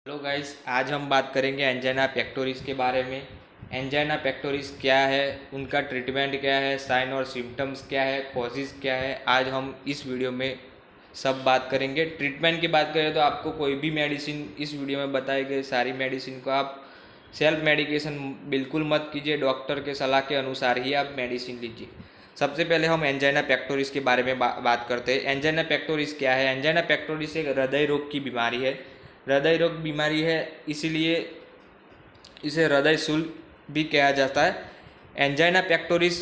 Hello guys, आज हम बात करेंगे एंजाइना पेक्टोरिस के बारे में। एंजाइना पेक्टोरिस क्या है, उनका ट्रीटमेंट क्या है, साइन और सिम्टम्स क्या है, कॉजेज़ क्या है, आज हम इस वीडियो में सब बात करेंगे। ट्रीटमेंट की बात करें तो आपको कोई भी मेडिसिन इस वीडियो में बताई गई सारी मेडिसिन को आप सेल्फ मेडिकेशन बिल्कुल मत कीजिए, डॉक्टर के सलाह के अनुसार ही आप मेडिसिन लीजिए। सबसे पहले हम एंजाइना पेक्टोरिस के बारे में बात करते हैं। एंजाइना पेक्टोरिस क्या है? एंजाइना पेक्टोरिस एक हृदय रोग की बीमारी है। हृदय रोग बीमारी है, इसीलिए इसे हृदय शूल भी कहा जाता है। एंजाइना पेक्टोरिस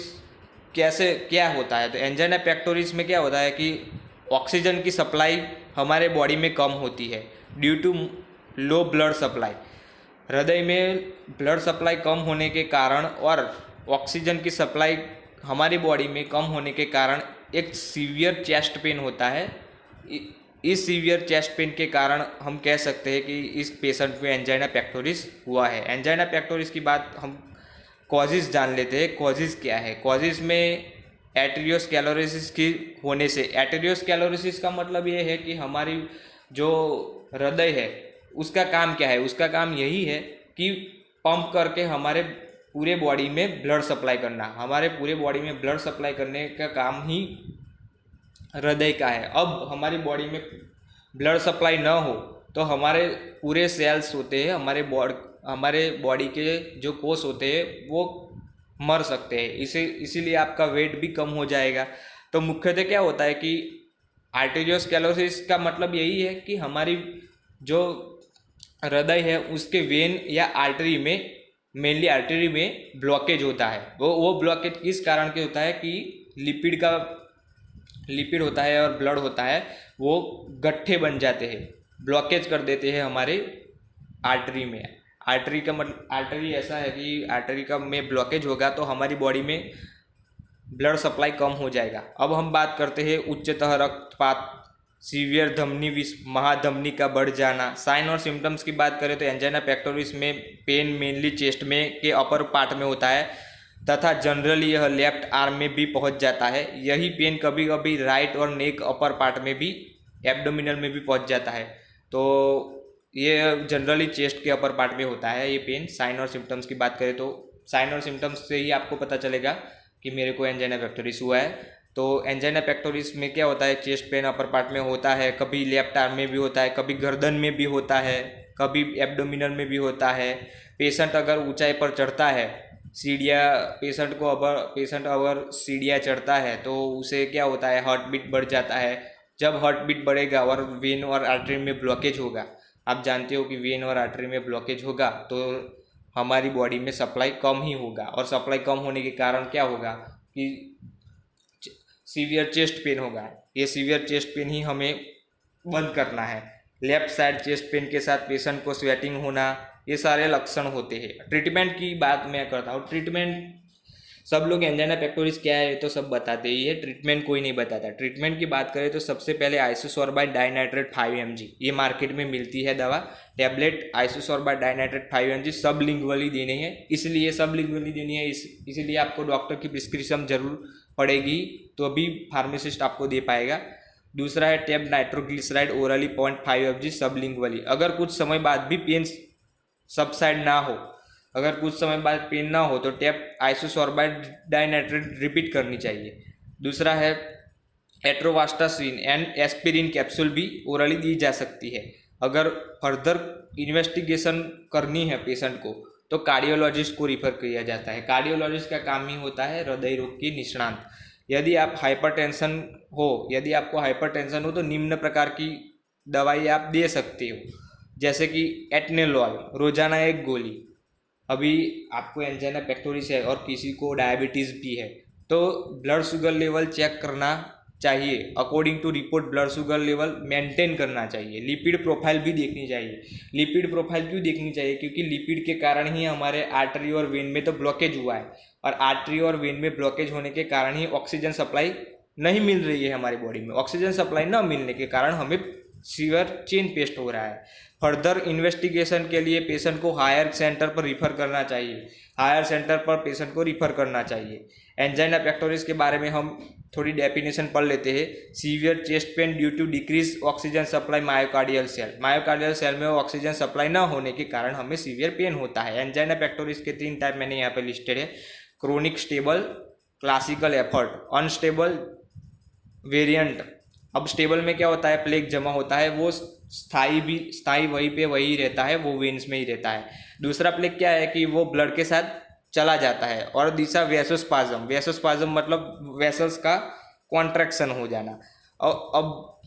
कैसे क्या होता है? तो एंजाइना पेक्टोरिस में क्या होता है कि ऑक्सीजन की सप्लाई हमारे बॉडी में कम होती है due to low blood supply. हृदय में ब्लड सप्लाई कम होने के कारण और ऑक्सीजन की सप्लाई हमारी बॉडी में कम होने के कारण एक सीवियर चेस्ट पेन होता है। इस सीवियर चेस्ट पेन के कारण हम कह सकते हैं कि इस पेशेंट में एंजाइना पेक्टोरिस हुआ है। एंजाइना पेक्टोरिस की बात हम कॉजेज़ जान लेते हैं। कॉजेज़ क्या है? कॉजेज़ में एटेरियोस्क्लेरोसिस की होने से, एटेरियोस्क्लेरोसिस का मतलब ये है कि हमारी जो हृदय है उसका काम क्या है? उसका काम यही है कि पंप करके हमारे पूरे बॉडी में ब्लड सप्लाई करना। हमारे पूरे बॉडी में ब्लड सप्लाई करने का काम ही हृदय का है। अब हमारी बॉडी में ब्लड सप्लाई ना हो तो हमारे पूरे सेल्स होते हैं, हमारे बॉडी के जो कोष होते हैं वो मर सकते हैं। इसीलिए आपका वेट भी कम हो जाएगा। तो मुख्यतः क्या होता है कि आर्टेरियोस्क्लेरोसिस का मतलब यही है कि हमारी जो हृदय है उसके वेन या आर्टरी में, मेनली आर्टरी में ब्लॉकेज होता है। वो ब्लॉकेज किस कारण के होता है कि लिपिड होता है और ब्लड होता है, वो गट्ठे बन जाते हैं, ब्लॉकेज कर देते हैं हमारे आर्टरी में। आर्टरी का मतलब, आर्टरी ऐसा है कि आर्टरी का में ब्लॉकेज होगा तो हमारी बॉडी में ब्लड सप्लाई कम हो जाएगा। अब हम बात करते हैं उच्चतः रक्तपात, सीवियर धमनी महाधमनी का बढ़ जाना। साइन और सिम्टम्स की बात करें तो एंजाइना पेक्टोरिस में पेन मेनली चेस्ट में के अपर पार्ट में होता है तथा जनरली यह लेफ्ट आर्म में भी पहुंच जाता है। यही पेन कभी कभी राइट और नेक अपर पार्ट में भी, एब्डोमिनल में भी पहुंच जाता है। तो ये जनरली चेस्ट के अपर पार्ट में होता है ये पेन। साइन और सिम्टम्स की बात करें तो साइन और सिम्टम्स से ही आपको पता चलेगा कि मेरे को एंजाइना पेक्टोरिस हुआ है। तो एंजाइना पेक्टोरिस में क्या होता है, चेस्ट पेन अपर पार्ट में होता है, कभी लेफ्ट आर्म में भी होता है, कभी गर्दन में भी होता है, कभी एब्डोमिनल में भी होता है। पेशेंट अगर ऊंचाई पर चढ़ता है, पेशेंट अगर सीढ़ियाँ चढ़ता है तो उसे क्या होता है, हार्ट बीट बढ़ जाता है। जब हार्ट बीट बढ़ेगा और वेन और आर्टरी में ब्लॉकेज होगा, आप जानते हो कि वेन और आर्टरी में ब्लॉकेज होगा तो हमारी बॉडी में सप्लाई कम ही होगा, और सप्लाई कम होने के कारण क्या होगा कि सीवियर चेस्ट पेन होगा। ये सीवियर चेस्ट पेन ही हमें बंद करना है। लेफ्ट साइड चेस्ट पेन के साथ पेशेंट को स्वेटिंग होना, ये सारे लक्षण होते हैं। ट्रीटमेंट की बात मैं करता हूँ। ट्रीटमेंट सब लोग एंजाइना पेक्टोरिस क्या है तो सब बताते ही है, ट्रीटमेंट कोई नहीं बताता। ट्रीटमेंट की बात करें तो सबसे पहले आइसोसोर्बाइड डाइनाइट्रेट 5 mg, ये मार्केट में मिलती है दवा, टैबलेट आइसोसोर्बाइड डाइनाइट्रेट 5 mg सबलिंगुअली देनी है। इसलिए सबलिंगुअली देनी है, इसीलिए आपको डॉक्टर की प्रिस्क्रिप्शन जरूर पड़ेगी, तो अभी फार्मासिस्ट आपको दे पाएगा। दूसरा है टेब नाइट्रोग्लिसराइड ओरली 0.5 mg सबलिंगुअली। अगर कुछ समय बाद भी पेन सबसाइड ना हो, अगर कुछ समय बाद पेन ना हो तो टेप आइसोसोर्बाइड डाइनाइट्रेट रिपीट करनी चाहिए। दूसरा है एट्रोवास्टासिन एंड एस्पिरिन कैप्सूल भी ओरली दी जा सकती है। अगर फर्दर इन्वेस्टिगेशन करनी है पेशेंट को तो कार्डियोलॉजिस्ट को रिफर किया जाता है। कार्डियोलॉजिस्ट का काम ही होता है हृदय रोग की निष्णांत। यदि आपको हाइपरटेंशन हो तो निम्न प्रकार की दवाई आप दे सकते हो, जैसे कि एटनेलॉल रोजाना 1 गोली। अभी आपको एंजाइना पेक्टोरिस है और किसी को डायबिटीज़ भी है तो ब्लड शुगर लेवल चेक करना चाहिए। According to report blood sugar level maintain करना चाहिए। लिपिड प्रोफाइल भी देखनी चाहिए। लिपिड प्रोफाइल क्यों देखनी चाहिए? क्योंकि लिपिड के कारण ही हमारे आर्टरी और वेन में तो ब्लॉकेज हुआ है, और आर्टरी और वेन में ब्लॉकेज होने के कारण ही ऑक्सीजन सप्लाई नहीं मिल रही है हमारी बॉडी में। ऑक्सीजन सप्लाई न मिलने के कारण हमें सीवियर चेन पेस्ट हो रहा है। फर्दर इन्वेस्टिगेशन के लिए पेशेंट को हायर सेंटर पर रिफ़र करना चाहिए, हायर सेंटर पर पेशेंट को रिफ़र करना चाहिए। एंजाइना पेक्टोरिस के बारे में हम थोड़ी डेफिनेशन पढ़ लेते हैं। Severe chest pain due to decrease oxygen supply myocardial cell, myocardial cell में ऑक्सीजन सप्लाई न होने के कारण हमें सीवियर पेन होता है। एंजाइना पेक्टोरिस के 3 टाइप मैंने यहाँ पे लिस्टेड है, chronic stable, classical effort, unstable variant. अब स्टेबल में क्या होता है, प्लेग जमा होता है, वो स्थाई वहीं पे वही रहता है, वो वेन्स में ही रहता है। दूसरा प्लेग क्या है कि वो ब्लड के साथ चला जाता है। और तीसरा वेसोस्पाज्म, वेसोस्पाज्म मतलब वेसल्स का कॉन्ट्रैक्शन हो जाना। और अब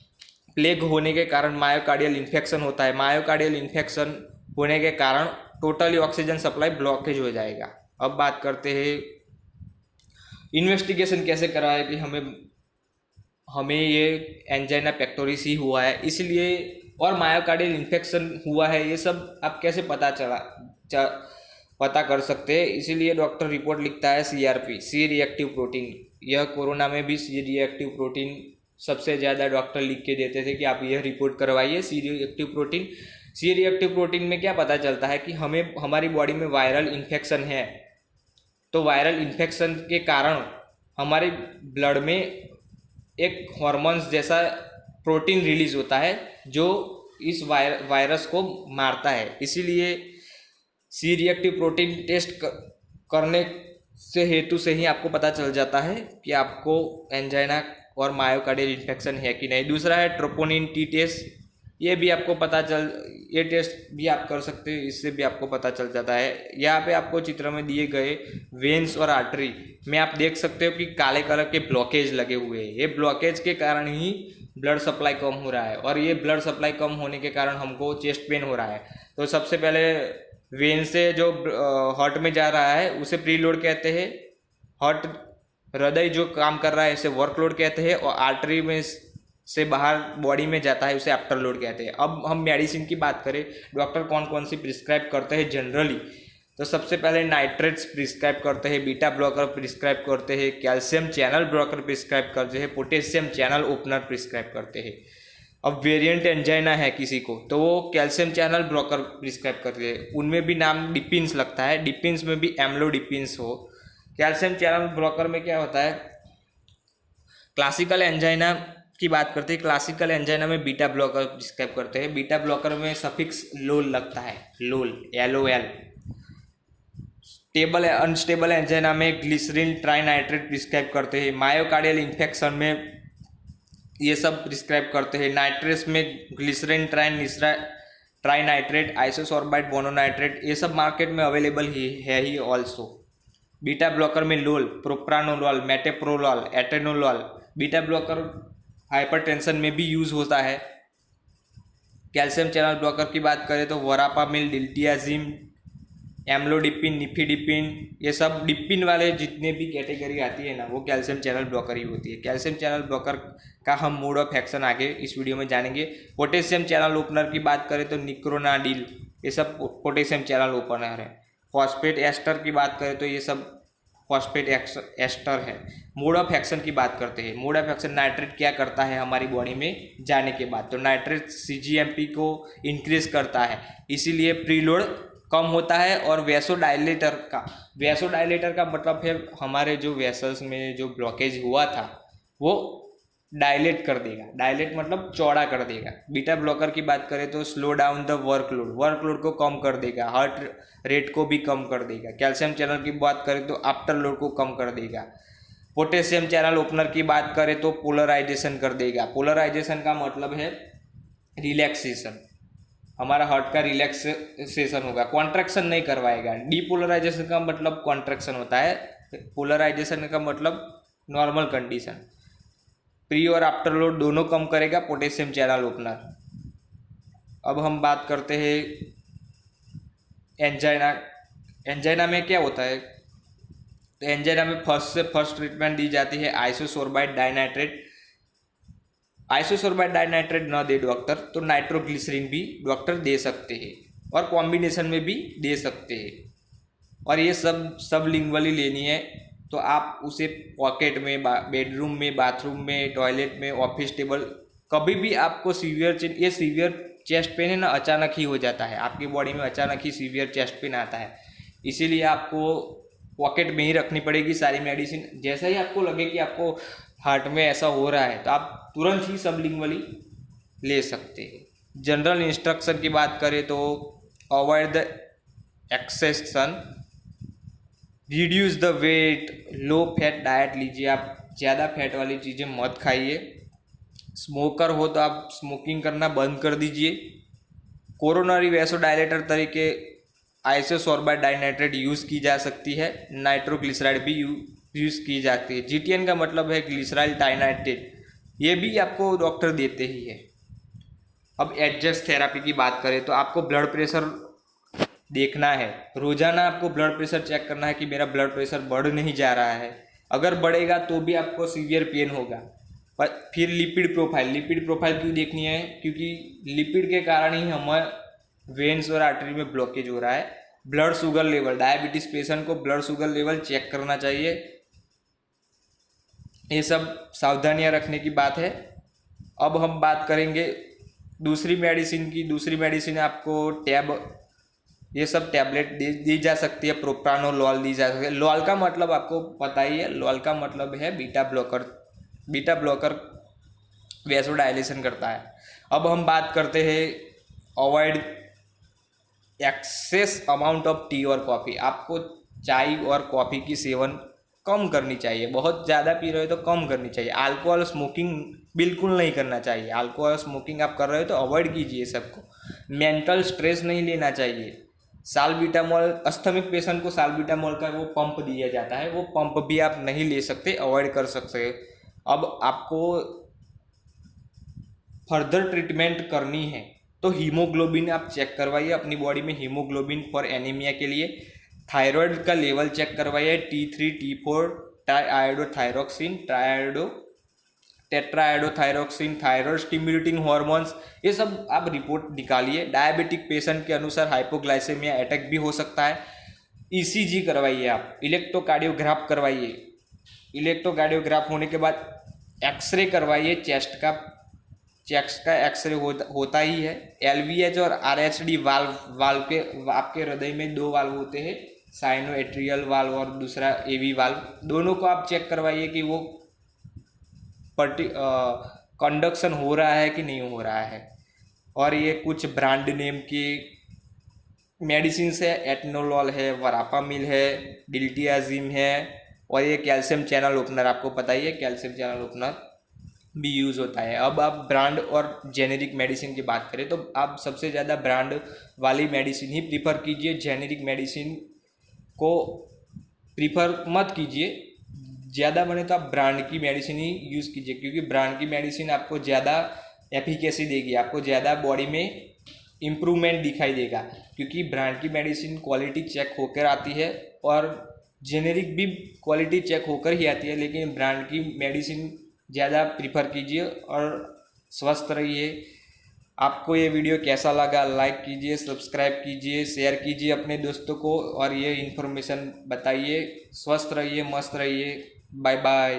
प्लेग होने के कारण मायोकार्डियल इन्फेक्शन होता है, मायोकार्डियल इन्फेक्शन होने के कारण टोटली ऑक्सीजन सप्लाई ब्लॉकेज हो जाएगा। अब बात करते हैं इन्वेस्टिगेशन कैसे कराए कि हमें ये एंजाइना पेक्टोरिस ही हुआ है इसलिए, और मायोकार्डियल इन्फेक्शन हुआ है, ये सब आप कैसे पता कर सकते हैं। इसीलिए डॉक्टर रिपोर्ट लिखता है CRP, सी रिएक्टिव प्रोटीन। यह कोरोना में भी सी रिएक्टिव प्रोटीन सबसे ज़्यादा डॉक्टर लिख के देते थे कि आप यह रिपोर्ट करवाइए, C reactive protein. C reactive protein में क्या पता चलता है कि हमारी बॉडी में वायरल इन्फेक्शन है, तो वायरल इन्फेक्शन के कारण हमारे ब्लड में एक हॉर्मोन्स जैसा प्रोटीन रिलीज होता है जो इस वायरस को मारता है। इसीलिए सी रिएक्टिव प्रोटीन टेस्ट करने से हेतु से ही आपको पता चल जाता है कि आपको एंजाइना और मायोकार्डियल इन्फेक्शन है कि नहीं। दूसरा है ट्रोपोनिन T टेस्ट, ये भी आपको ये टेस्ट भी आप कर सकते हैं, इससे भी आपको पता चल जाता है। यहाँ पे आपको चित्र में दिए गए वेन्स और आर्टरी में आप देख सकते हो कि काले कलर के ब्लॉकेज लगे हुए हैं। ये ब्लॉकेज के कारण ही ब्लड सप्लाई कम हो रहा है, और ये ब्लड सप्लाई कम होने के कारण हमको चेस्ट पेन हो रहा है। तो सबसे पहले वेन से जो हार्ट में जा रहा है उसे प्रीलोड कहते हैं, हार्ट हृदय जो काम कर रहा है इसे वर्कलोड कहते हैं, और आर्टरी में से बाहर बॉडी में जाता है उसे आफ्टर लोड कहते हैं। अब हम मेडिसिन की बात करें, डॉक्टर कौन कौन सी प्रिस्क्राइब करते हैं जनरली, तो सबसे पहले नाइट्रेट्स प्रिस्क्राइब करते हैं, बीटा ब्लॉकर प्रिस्क्राइब करते हैं, कैल्शियम चैनल ब्लॉकर प्रिस्क्राइब करते हैं, पोटेशियम चैनल ओपनर प्रिस्क्राइब करते हैं। अब वेरिएंट एंजाइना है किसी को तो वो कैल्शियम चैनल ब्लॉकर प्रिस्क्राइब करते हैं, उनमें भी नाम डिपिन्स लगता है, डिपिन्स में भी एम्लोडिपिन्स हो। कैल्शियम चैनल ब्लॉकर में क्या होता है, क्लासिकल एंजाइना की बात करते हैं, क्लासिकल एंजाइना में बीटा ब्लॉकर प्रिस्क्राइब करते हैं। बीटा ब्लॉकर में सफिक्स लोल लगता है, लोल LOL। स्टेबल अनस्टेबल एंजाइना में ग्लिसरीन ट्राइनाइट्रेट प्रिस्क्राइब करते हैं। मायोकार्डियल इन्फेक्शन में ये सब प्रिस्क्राइब करते हैं। नाइट्रेस में ग्लिसरीन ट्राइनाइट्रेट, आइसोसोर्बाइट मोनोनाइट्रेट, ये सब मार्केट में available he also. Beta blocker में लोल, प्रोप्रानोलॉल, मेटेप्रोलॉल, एटेनोलॉल। बीटा ब्लॉकर हाइपरटेंशन में भी यूज़ होता है। कैल्शियम चैनल ब्लॉकर की बात करें तो वरापामिल, डिल्टियाजिम, एम्लोडिपिन, निफिडिपिन, ये सब डिपिन वाले जितने भी कैटेगरी आती है ना वो कैल्शियम चैनल ब्लॉकर ही होती है। कैल्शियम चैनल ब्लॉकर का हम मोड ऑफ एक्शन आगे इस वीडियो में जानेंगे। पोटेशियम चैनल ओपनर की बात करें तो निक्रोनाडिल, ये सब पोटेशियम चैनल ओपनर है। फॉस्फेट एस्टर की बात करें तो ये सब फॉस्फेट एस्टर है। मोड ऑफ एक्शन की बात करते हैं। मोड ऑफ एक्शन, नाइट्रेट क्या करता है हमारी बॉडी में जाने के बाद, तो नाइट्रेट CGMP को इंक्रीज करता है, इसीलिए प्रीलोड कम होता है। और वैसोडाइलेटर का मतलब है हमारे जो वेसल्स में जो ब्लॉकेज हुआ था वो डायलेट कर देगा, डायलेट मतलब चौड़ा कर देगा। बीटा ब्लॉकर की बात करें तो स्लो डाउन द वर्कलोड को कम कर देगा, हार्ट रेट को भी कम कर देगा। कैल्शियम चैनल की बात करें तो आफ्टर लोड को कम कर देगा। पोटेशियम चैनल ओपनर की बात करें तो पोलराइजेशन कर देगा। पोलराइजेशन का मतलब है रिलैक्सेशन, हमारा हार्ट का रिलैक्सेशन होगा, कॉन्ट्रैक्शन नहीं करवाएगा। डीपोलराइजेशन का मतलब कॉन्ट्रैक्शन होता है, पोलराइजेशन का मतलब नॉर्मल कंडीशन। प्री और आफ्टर लोड दोनों कम करेगा पोटेशियम चैनल ओपनर। अब हम बात करते हैं एंजाइना में क्या होता है, तो एंजाइना में फर्स्ट ट्रीटमेंट दी जाती है आइसोसोर्बाइट डाइनाइट्रेट। आइसोसोर्बाइट डाइनाइट्रेट न दे डॉक्टर तो नाइट्रोग्लिसरीन भी डॉक्टर दे सकते हैं, और कॉम्बिनेशन में भी दे सकते हैं। और ये सब लिंगुअली लेनी है तो आप उसे पॉकेट में, बेडरूम में, बाथरूम में, टॉयलेट में, ऑफिस टेबल कभी भी आपको ये सीवियर चेस्ट पेन है ना अचानक ही हो जाता है, आपकी बॉडी में अचानक ही सीवियर चेस्ट पेन आता है, इसीलिए आपको पॉकेट में ही रखनी पड़ेगी सारी मेडिसिन। जैसा ही आपको लगे कि आपको हार्ट में ऐसा हो रहा है तो आप तुरंत ही सबलिंगुअली ले सकते हैं। जनरल इंस्ट्रक्शन की बात करें तो avoid the excess sun, reduce the weight, low fat diet लीजिए, आप ज़्यादा फैट वाली चीज़ें मत खाइए। स्मोकर हो तो आप स्मोकिंग करना बंद कर दीजिए। कोरोनरी वैसोडायलेटर तरीके आइसोसोर्बाइड डाइनाइट्रेट यूज़ की जा सकती है, नाइट्रोग्लिसराइड भी यूज़ की जाती है। जीटीएन का मतलब है ग्लिसराइल डाइनाइट्रेट, ये भी आपको डॉक्टर देते ही है। अब एडजस्ट थेरापी की बात करें तो आपको ब्लड प्रेशर देखना है, रोजाना आपको ब्लड प्रेशर चेक करना है कि मेरा ब्लड प्रेशर बढ़ नहीं जा रहा है। अगर बढ़ेगा तो भी आपको सीवियर पेन होगा। पर फिर लिपिड प्रोफाइल क्यों देखनी है? क्योंकि लिपिड के कारण ही हमें वेन्स और आर्टरी में ब्लॉकेज हो रहा है। Blood sugar level, diabetes patient को ब्लड शुगर लेवल चेक करना चाहिए। ये सब सावधानियां रखने की बात है। अब हम बात करेंगे दूसरी मेडिसिन की। दूसरी मेडिसिन आपको ये सब टैबलेट दी जा सकती है। प्रोप्रानोलॉल दी जा सकती है। लॉल का मतलब आपको पता ही है, लॉल का मतलब है बीटा ब्लॉकर वैसोडायलेशन करता है। अब हम बात करते हैं avoid excess amount of T और कॉफ़ी। आपको चाय और कॉफ़ी की सेवन कम करनी चाहिए, बहुत ज़्यादा पी रहे हो तो कम करनी चाहिए। अल्कोहल स्मोकिंग बिल्कुल नहीं करना चाहिए। अल्कोहल स्मोकिंग आप कर रहे हो तो अवॉइड कीजिए सबको। मेंटल स्ट्रेस नहीं लेना चाहिए। साल्बिटामोल, अस्थमिक पेशेंट को साल्बिटामोल का वो पंप दिया जाता है, वो पंप भी आप नहीं ले सकते, अवॉइड कर सकते। अब आपको फर्दर ट्रीटमेंट करनी है तो हीमोग्लोबिन आप चेक करवाइए अपनी बॉडी में, हीमोग्लोबिन फॉर एनीमिया के लिए। थायराइड का लेवल चेक करवाइए, T3 T4 triiodothyroxine, tetraiodothyroxine, thyroid stimulating hormones, ये सब आप रिपोर्ट निकालिए। डायबिटिक पेशेंट के अनुसार हाइपोग्लाइसेमिया अटैक भी हो सकता है। ECG करवाइए, आप इलेक्ट्रोकार्डियोग्राफ करवाइए। इलेक्ट्रोकार्डियोग्राफ होने के बाद एक्सरे करवाइए, चेस्ट का एक्सरे होता ही है। LVH और RHD वाल्व के आपके हृदय में 2 वाल्व होते हैं, साइनो एट्रियल वाल्व और दूसरा AV वाल्व। दोनों को आप चेक करवाइए कि वो कंडक्शन हो रहा है कि नहीं हो रहा है। और ये कुछ ब्रांड नेम की मेडिसिन है, एटनोलॉल है, वरापामिल है, डिल्टियाजिम है, और ये कैल्शियम चैनल ओपनर, आपको पता ही है कैल्शियम चैनल ओपनर भी यूज़ होता है। अब आप ब्रांड और जेनेरिक मेडिसिन की बात करें तो आप सबसे ज़्यादा ब्रांड वाली मेडिसिन ही प्रीफर कीजिए, जेनेरिक मेडिसिन को प्रीफर मत कीजिए। ज़्यादा बने तो आप ब्रांड की मेडिसिन ही यूज़ कीजिए, क्योंकि ब्रांड की मेडिसिन आपको ज़्यादा एफिकेसी देगी, आपको ज़्यादा बॉडी में इम्प्रूवमेंट दिखाई देगा। क्योंकि ब्रांड की मेडिसिन क्वालिटी चेक होकर आती है और जेनेरिक भी क्वालिटी चेक होकर ही आती है, लेकिन ब्रांड की मेडिसिन ज़्यादा प्रीफर कीजिए और स्वस्थ रहिए। आपको ये वीडियो कैसा लगा, लाइक कीजिए, सब्सक्राइब कीजिए, शेयर कीजिए अपने दोस्तों को और ये इन्फॉर्मेशन बताइए। स्वस्थ रहिए, मस्त रहिए। Bye bye.